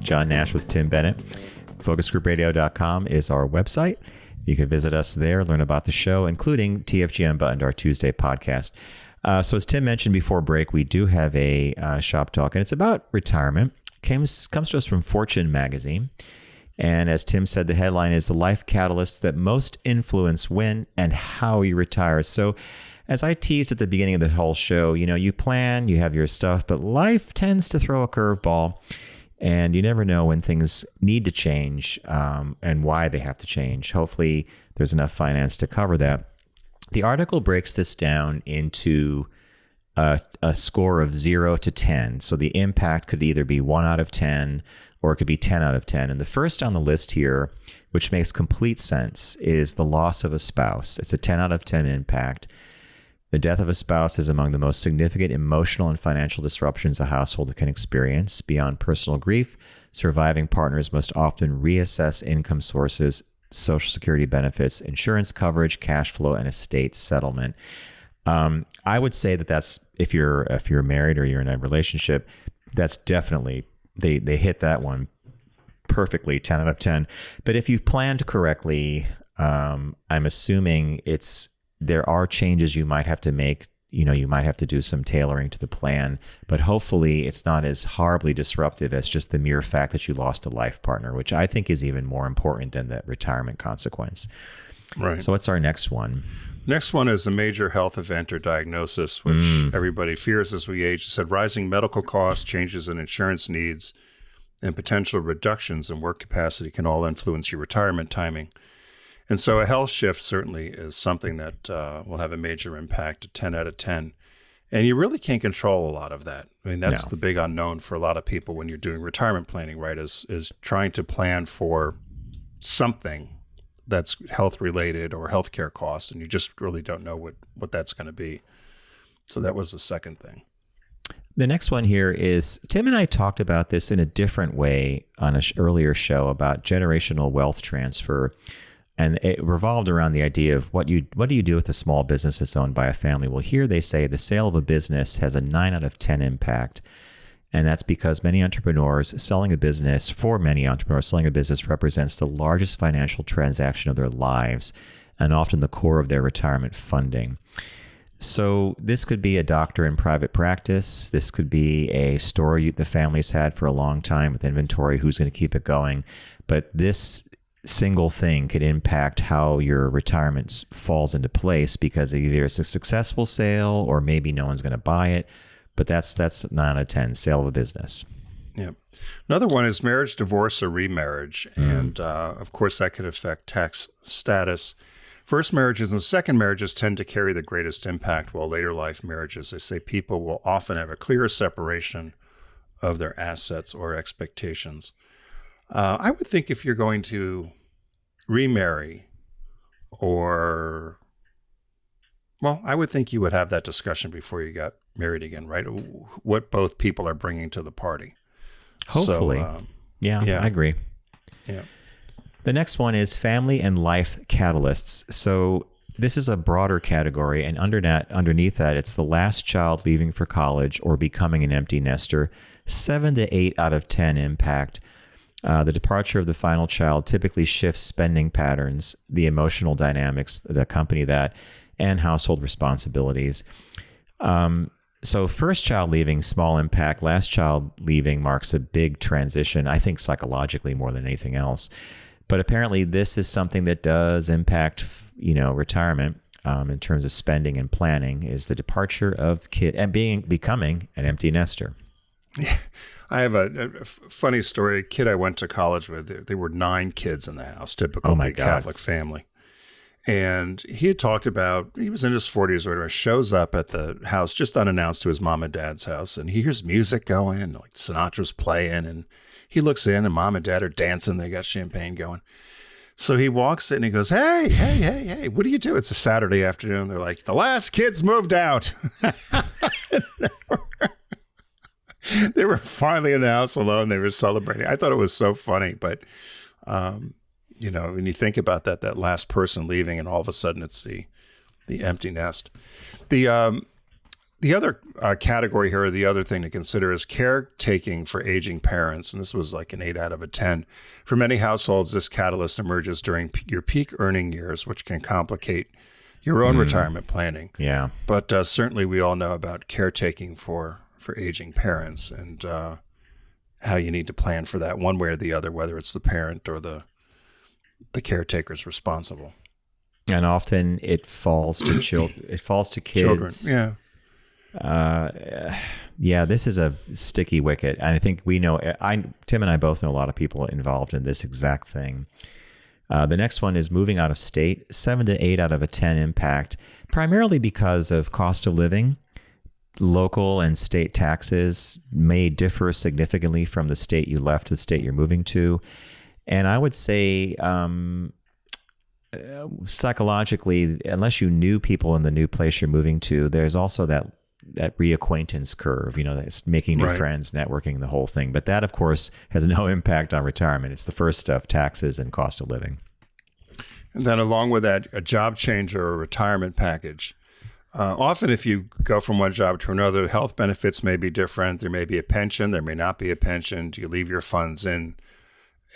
John Nash with Tim Bennett. Focusgroupradio.com is our website. You can visit us there, learn about the show, including TFG Unbuttoned, our Tuesday podcast. So as Tim mentioned before break, we do have a shop talk, and it's about retirement. Comes to us from Fortune magazine. And as Tim said, the headline is The Life Catalyst That Most Influence When and How You Retire. So as I teased at the beginning of the whole show, you plan, you have your stuff, but life tends to throw a curveball, and you never know when things need to change and why they have to change. Hopefully there's enough finance to cover that. The article breaks this down into a score of 0 to 10. So the impact could either be 1 out of 10 or it could be 10 out of 10. And the first on the list here, which makes complete sense, is the loss of a spouse. It's a 10 out of 10 impact. The death of a spouse is among the most significant emotional and financial disruptions a household can experience. Beyond personal grief, surviving partners must often reassess income sources, Social Security benefits, insurance coverage, cash flow, and estate settlement. I would say that's if you're married or you're in a relationship, that's definitely they hit that one perfectly, 10 out of 10. But if you've planned correctly, I'm assuming there are changes you might have to make. You might have to do some tailoring to the plan, but hopefully it's not as horribly disruptive as just the mere fact that you lost a life partner, which I think is even more important than that retirement consequence. Right. So what's our next one? Next one is a major health event or diagnosis, which everybody fears as we age. It said rising medical costs, changes in insurance needs, and potential reductions in work capacity can all influence your retirement timing. And so a health shift certainly is something that will have a major impact, a 10 out of 10. And you really can't control a lot of that. I mean, that's the big unknown for a lot of people when you're doing retirement planning, right, is trying to plan for something that's health related or healthcare costs, and you just really don't know what that's going to be. So that was the second thing. The next one here is, Tim and I talked about this in a different way on an earlier show about generational wealth transfer. And it revolved around the idea of what do you do with a small business that's owned by a family? Well, here they say the sale of a business has a 9 out of 10 impact. And that's because for many entrepreneurs, selling a business represents the largest financial transaction of their lives and often the core of their retirement funding. So this could be a doctor in private practice. This could be a store the family's had for a long time with inventory, who's going to keep it going. But this single thing could impact how your retirement falls into place, because either it's a successful sale or maybe no one's going to buy it. But that's 9 out of 10, sale of a business. Yeah. Another one is marriage, divorce, or remarriage. And of course, that could affect tax status. First marriages and second marriages tend to carry the greatest impact, while later life marriages, they say people will often have a clearer separation of their assets or expectations. I would think if you're going to remarry I would think you would have that discussion before you got married again, right? What both people are bringing to the party. Hopefully. So, yeah, I agree. Yeah. The next one is family and life catalysts. So this is a broader category, and underneath that, it's the last child leaving for college or becoming an empty nester. 7 to 8 out of 10 impact. The departure of the final child typically shifts spending patterns, the emotional dynamics that accompany that, and household responsibilities. So first child leaving, small impact. Last child leaving marks a big transition, I think psychologically more than anything else. But apparently this is something that does impact, retirement in terms of spending and planning, is the departure of kid and becoming an empty nester. Yeah. I have a funny story. A kid I went to college with, there were 9 kids in the house, typical big Catholic family. And he had talked about, he was in his 40s or whatever, shows up at the house just unannounced to his mom and dad's house. And he hears music going, like Sinatra's playing. And he looks in and mom and dad are dancing. They got champagne going. So he walks in and he goes, hey, what do you do? It's a Saturday afternoon. They're like, the last kids moved out. They were finally in the house alone. They were celebrating. I thought it was so funny. But, when you think about that last person leaving and all of a sudden it's the empty nest. The other category here, or the other thing to consider, is caretaking for aging parents. And this was like an 8 out of 10. For many households, this catalyst emerges during your peak earning years, which can complicate your own retirement planning. Yeah. But certainly we all know about caretaking for aging parents and how you need to plan for that one way or the other, whether it's the parent or the caretaker's responsible. And often it falls to it falls to kids. Children, yeah. This is a sticky wicket. And I think we know, Tim and I both know a lot of people involved in this exact thing. The next one is moving out of state. 7 to 8 out of 10 impact, primarily because of cost of living. Local and state taxes may differ significantly from the state you left to the state you're moving to. And I would say psychologically, unless you knew people in the new place you're moving to, there's also that reacquaintance curve, that's making new friends, networking, the whole thing. But that, of course, has no impact on retirement. It's the first stuff, taxes and cost of living. And then along with that, a job change or a retirement package. Often if you go from one job to another, health benefits may be different. There may be a pension. There may not be a pension. Do you leave your funds in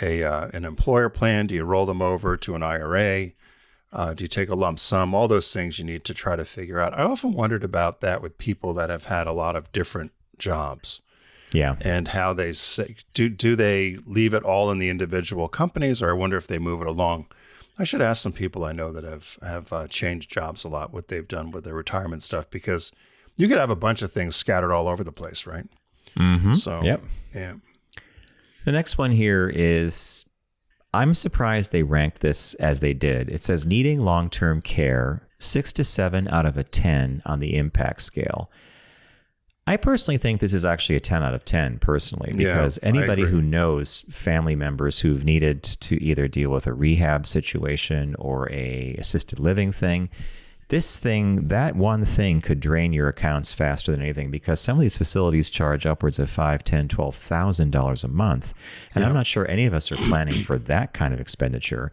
an employer plan? Do you roll them over to an IRA? Do you take a lump sum? All those things you need to try to figure out. I often wondered about that with people that have had a lot of different jobs. Yeah. And how they say, do they leave it all in the individual companies, or I wonder if they move it along. I should ask some people I know that have changed jobs a lot, what they've done with their retirement stuff, because you could have a bunch of things scattered all over the place, right? Mm-hmm. So, yep. Yeah. The next one here is, I'm surprised they ranked this as they did. It says needing long-term care, 6 to 7 out of 10 on the impact scale. I personally think this is actually a 10 out of 10 personally, because anybody who knows family members who've needed to either deal with a rehab situation or a assisted living thing, that one thing could drain your accounts faster than anything, because some of these facilities charge upwards of $5,000, $10,000, $12,000 a month. And I'm not sure any of us are planning for that kind of expenditure.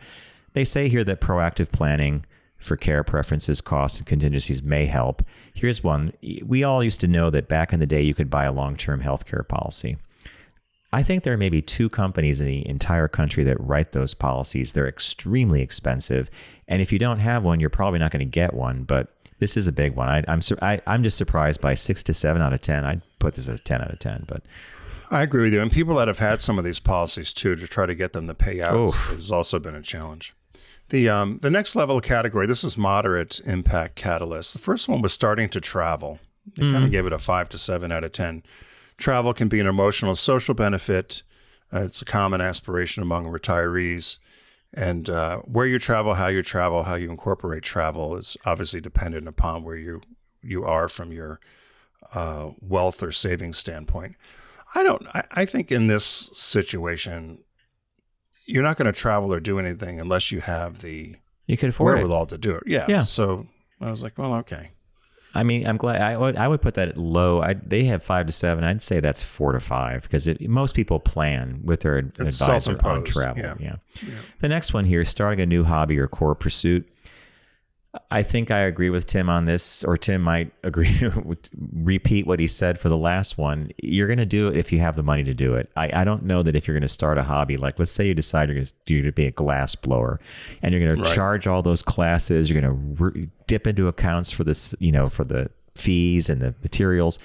They say here that proactive planning for care preferences, costs, and contingencies may help. Here's one. We all used to know that back in the day you could buy a long-term healthcare policy. I think there are maybe 2 companies in the entire country that write those policies. They're extremely expensive. And if you don't have one, you're probably not going to get one. But this is a big one. I'm just surprised by 6 to 7 out of 10. I'd put this as a 10 out of 10. But I agree with you. And people that have had some of these policies too, to try to get them to pay out has also been a challenge. The next level category, this is moderate impact catalyst. The first one was starting to travel. They kind of gave it a 5 to 7 out of 10. Travel can be an emotional, social benefit. It's a common aspiration among retirees. And where you travel, how you incorporate travel is obviously dependent upon where you are from your wealth or savings standpoint. I think in this situation, you're not going to travel or do anything unless you have the you can afford wherewithal to do it. Yeah. So I was like, well, okay. I mean, I'm glad I would put that at low. They have 5 to 7. I'd say that's 4 to 5 because most people plan with their advisor on travel. Yeah. The next one here, starting a new hobby or core pursuit. I think I agree with Tim on this, or Tim might agree, repeat what he said for the last one. You're going to do it if you have the money to do it. I don't know that if you're going to start a hobby, like let's say you decide you're going to be a glass blower and you're going to charge all those classes, you're going to dip into accounts for this, for the fees and the materials.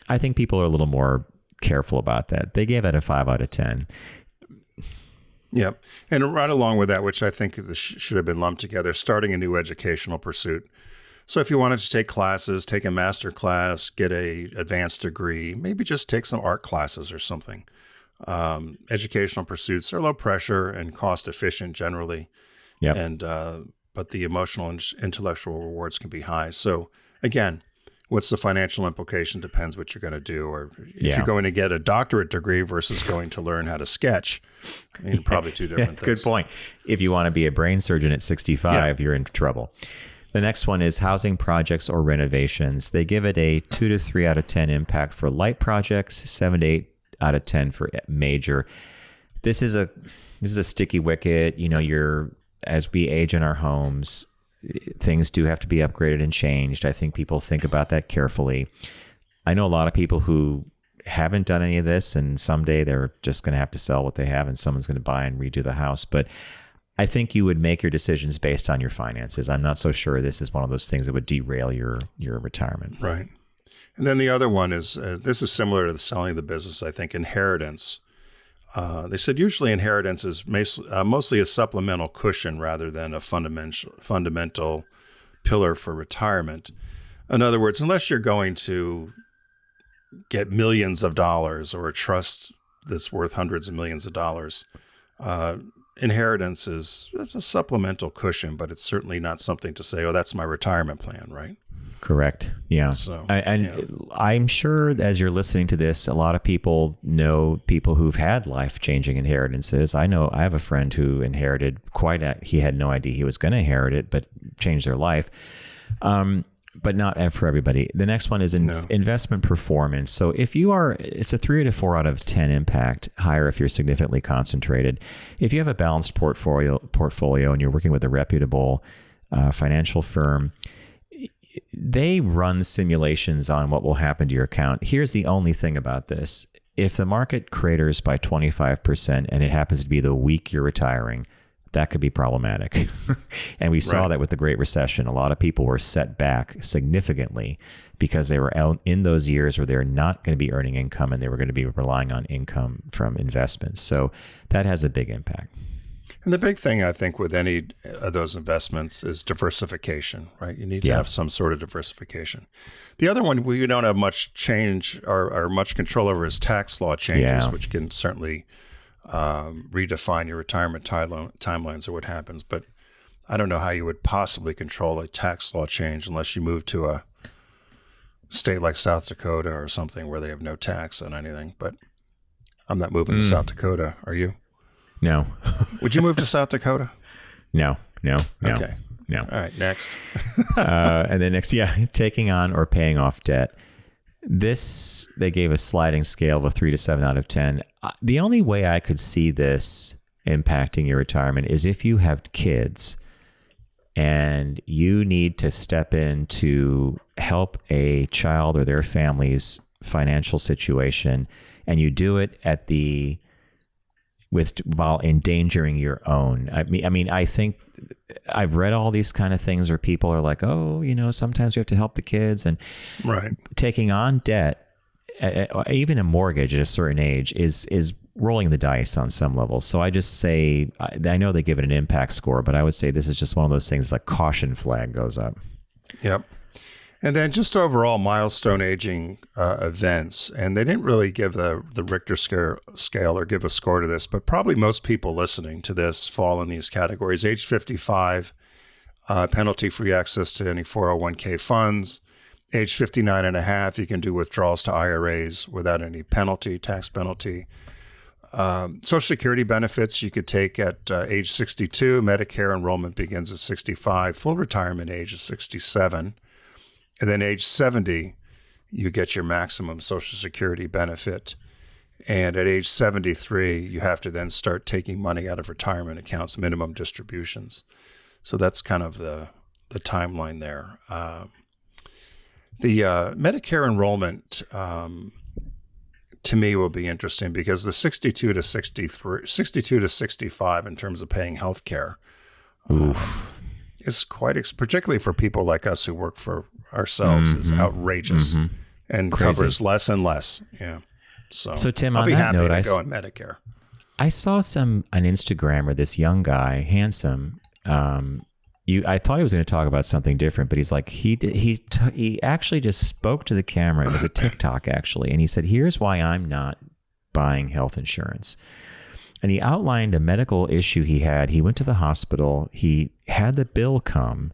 I think people are a little more careful about that. They gave it a 5 out of 10. Yep. And right along with that, which I think should have been lumped together, starting a new educational pursuit. So if you wanted to take classes, take a master class, get a advanced degree, maybe just take some art classes or something. Educational pursuits are low pressure and cost efficient generally. Yep. And but the emotional and intellectual rewards can be high. So again, what's the financial implication depends what you're going to do. Or if you're going to get a doctorate degree versus going to learn how to sketch, probably two different things. Good point. If you want to be a brain surgeon at 65, you're in trouble. The next one is housing projects or renovations. They give it a 2 to 3 out of 10 impact for light projects, 7 to 8 out of 10 for major. This is a sticky wicket. As we age in our homes, things do have to be upgraded and changed. I think people think about that carefully. I know a lot of people who haven't done any of this, and someday they're just going to have to sell what they have and someone's going to buy and redo the house. But I think you would make your decisions based on your finances. I'm not so sure this is one of those things that would derail your retirement. Right. And then the other one is, this is similar to the selling of the business, I think, inheritance. They said usually inheritance is mostly a supplemental cushion rather than a fundamental pillar for retirement. In other words, unless you're going to get millions of dollars or a trust that's worth hundreds of millions of dollars, inheritance is a supplemental cushion, but it's certainly not something to say, oh, that's my retirement plan, right? Correct. Yeah. So, I'm sure as you're listening to this, a lot of people know people who've had life-changing inheritances. I have a friend who inherited he had no idea he was going to inherit it, but changed their life. But not for everybody. The next one is investment performance. So it's a 3 to 4 out of 10 impact, higher if you're significantly concentrated. If you have a balanced portfolio and you're working with a reputable financial firm, they run simulations on what will happen to your account. Here's the only thing about this. If the market craters by 25% and it happens to be the week you're retiring, that could be problematic. And we saw that with the Great Recession. A lot of people were set back significantly because they were out in those years where they're not going to be earning income and they were going to be relying on income from investments. So that has a big impact. And the big thing, I think, with any of those investments is diversification, right? You need to have some sort of diversification. The other one we don't have much change or much control over is tax law changes, which can certainly redefine your retirement timelines or what happens. But I don't know how you would possibly control a tax law change unless you move to a state like South Dakota or something where they have no tax on anything. But I'm not moving to South Dakota. Are you? No. Would you move to South Dakota? No. Okay. No. All right, next. And then next, taking on or paying off debt. This, they gave a sliding scale of a 3 to 7 out of 10. The only way I could see this impacting your retirement is if you have kids and you need to step in to help a child or their family's financial situation, and you do it while endangering your own. I mean, I think I've read all these kind of things where people are like, oh, sometimes we have to help the kids, and taking on debt, even a mortgage at a certain age is rolling the dice on some level. So I just say, I know they give it an impact score, but I would say this is just one of those things like caution flag goes up. Yep. And then just overall milestone aging events, and they didn't really give the Richter scale or give a score to this, but probably most people listening to this fall in these categories. Age 55, penalty-free access to any 401k funds. Age 59 and a half, you can do withdrawals to IRAs without any tax penalty. Social Security benefits you could take at age 62. Medicare enrollment begins at 65. Full retirement age is 67. And then age 70, you get your maximum Social Security benefit. And at age 73, you have to then start taking money out of retirement accounts, minimum distributions. So that's kind of the timeline there. The Medicare enrollment, to me, will be interesting because the 62 to 65 in terms of paying health care is quite, particularly for people like us who work for ourselves, is outrageous and covers less and less. Yeah. So Tim, I'll on be that happy note, to go on Medicare. I saw an Instagrammer, this young guy, handsome. I thought he was going to talk about something different, but he's like, he actually just spoke to the camera. It was a TikTok actually. And he said, here's why I'm not buying health insurance. And he outlined a medical issue he had. He went to the hospital. He had the bill come.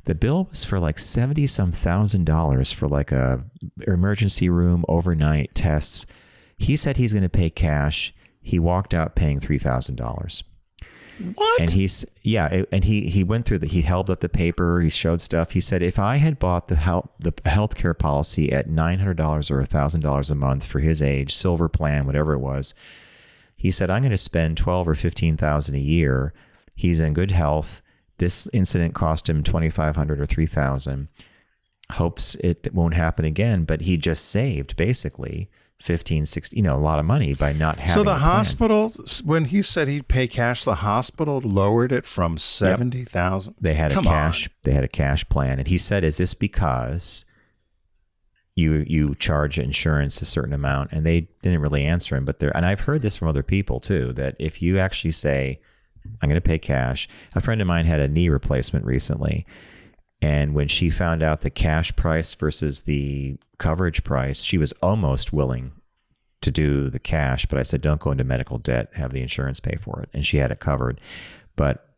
The bill was for like $70-some thousand for like a emergency room overnight tests. He said he's going to pay cash. He walked out paying $3,000. What? And he went through he held up the paper. He showed stuff. He said, if I had bought the healthcare policy at $900 or $1,000 a month for his age, silver plan, whatever it was, he said, I'm going to spend $12,000 or $15,000 a year. He's in good health. This incident cost him $2,500 or $3,000. Hopes it won't happen again, but he just saved basically 15, 16, a lot of money by not having. So the a plan. hospital, when he said he'd pay cash, the hospital lowered it from 70,000. They had They had a cash plan, and he said, "Is this because you charge insurance a certain amount?" And they didn't really answer him. And I've heard this from other people too, that if you actually say, "I'm going to pay cash," a friend of mine had a knee replacement recently. And when she found out the cash price versus the coverage price, she was almost willing to do the cash. But I said, don't go into medical debt, have the insurance pay for it. And she had it covered. But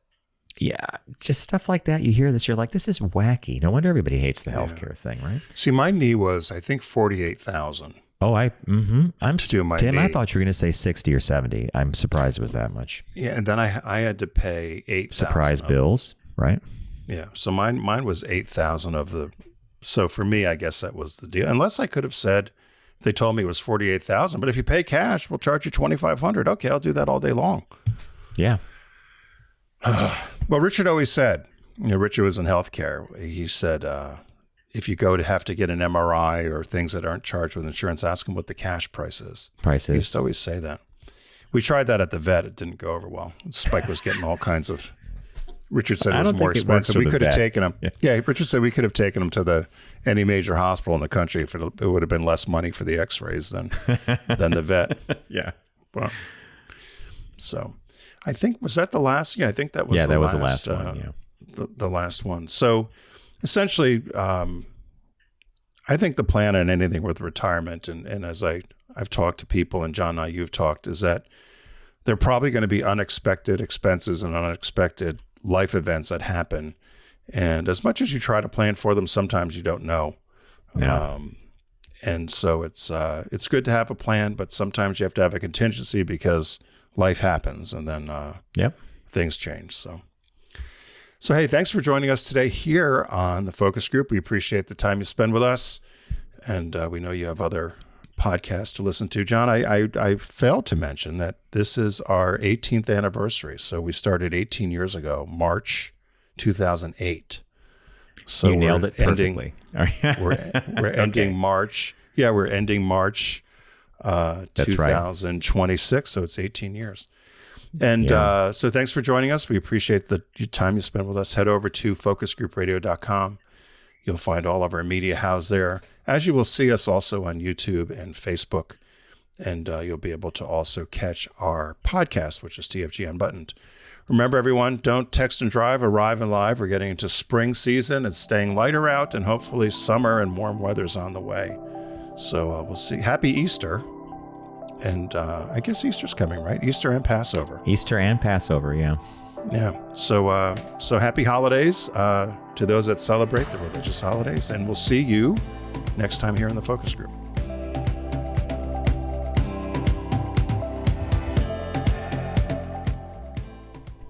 yeah, just stuff like that. You hear this, you're like, this is wacky. No wonder everybody hates the healthcare thing, right? See, my knee was, I think, 48,000. Oh, I'm still my Tim, knee. I thought you were going to say 60 or 70. I'm surprised it was that much. Yeah, and then I had to pay 8,000. Surprise bills, right? Yeah, so mine was 8,000 of the. So for me, I guess that was the deal. Unless I could have said, they told me it was 48,000. But if you pay cash, we'll charge you 2,500. Okay, I'll do that all day long. Yeah. Well, Richard always said, Richard was in healthcare. He said, if you go to have to get an MRI or things that aren't charged with insurance, ask them what the cash price is. He used to always say that. We tried that at the vet. It didn't go over well. Spike was getting all kinds of. Richard said it was more expensive. We could have taken him. Yeah, Richard said we could have taken him to any major hospital in the country if it would have been less money for the X-rays than the vet. Yeah. Well, so I think, was that the last? Yeah, I think that was. Yeah, that was the last one. Yeah, the last one. So essentially, I think the plan on anything with retirement, and as I've talked to people, and John and I, you've talked, is that there are probably going to be unexpected expenses and unexpected life events that happen. And as much as you try to plan for them, sometimes you don't know. No. And so it's good to have a plan, but sometimes you have to have a contingency because life happens and then things change. So hey, thanks for joining us today here on the Focus Group. We appreciate the time you spend with us. And we know you have other podcasts to listen to. John, I failed to mention that this is our 18th anniversary. So we started 18 years ago, March 2008. So you nailed it perfectly. We're ending March. Yeah, we're ending March 2026. Right. So it's 18 years. And so thanks for joining us. We appreciate the time you spend with us. Head over to focusgroupradio.com. You'll find all of our media housed there, as you will see us also on YouTube and Facebook. And you'll be able to also catch our podcast, which is TFG Unbuttoned. Remember, everyone, don't text and drive, arrive and live. We're getting into spring season. It's staying lighter out, and hopefully summer and warm weather's on the way. So we'll see. Happy Easter. And I guess Easter's coming, right? Easter and Passover. Easter and Passover, yeah. Yeah. So happy holidays to those that celebrate the religious holidays. And we'll see you next time here in the Focus Group.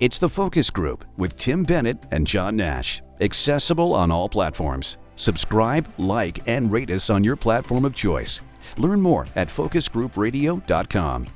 It's The Focus Group with Tim Bennett and John Nash. Accessible on all platforms. Subscribe, like, and rate us on your platform of choice. Learn more at focusgroupradio.com.